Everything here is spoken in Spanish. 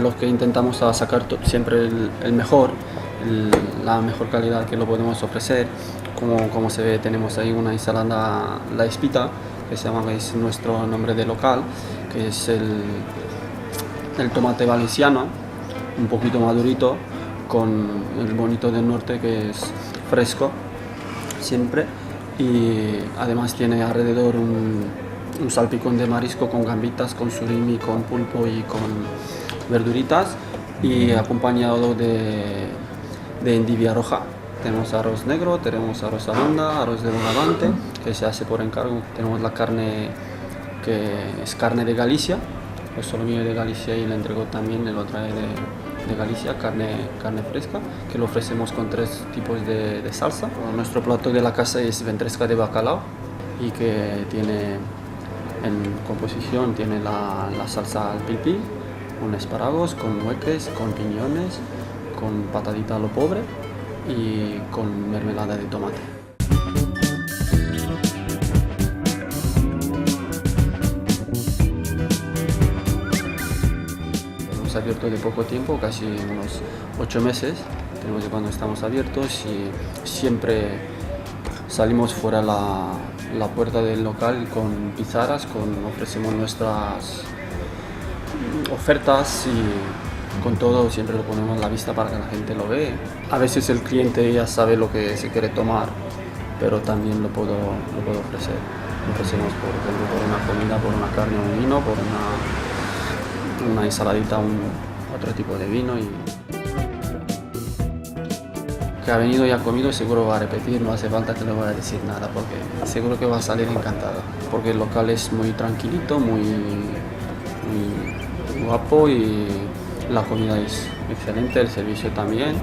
los que intentamos a sacar siempre el mejor, la mejor calidad que lo podemos ofrecer. Como se ve, tenemos ahí una ensalada La Espita, que se llama, es nuestro nombre de local, que es el tomate valenciano, un poquito madurito, con el bonito del norte, que es fresco siempre, y además tiene alrededor un salpicón de marisco con gambitas, con surimi, con pulpo y con verduritas, y acompañado de endivia roja. Tenemos arroz negro, tenemos arroz alonda, arroz de bogavante, que se hace por encargo. Tenemos la carne, que es carne de Galicia, el solomillo de Galicia, y le entregó también, lo trae de Galicia, carne fresca, que lo ofrecemos con 3 tipos de salsa. Nuestro plato de la casa es ventresca de bacalao, y que tiene en composición tiene la salsa al pil, con espárragos, con nueces, con piñones, con patadita a lo pobre y con mermelada de tomate. Hemos abierto de poco tiempo, casi unos 8 meses, tenemos de cuando estamos abiertos, y siempre salimos fuera la puerta del local con pizarras, ofrecemos nuestras ofertas, y con todo siempre lo ponemos a la vista para que la gente lo vea. A veces el cliente ya sabe lo que se quiere tomar, pero también lo puedo ofrecer. Lo ofrecemos, por ejemplo, por una comida, por una carne o un vino, por una ensaladita, otro tipo de vino. Y que ha venido y ha comido seguro va a repetir, no hace falta que le vaya a decir nada, porque seguro que va a salir encantado, porque el local es muy tranquilito, muy guapo, y la comida es excelente, el servicio también.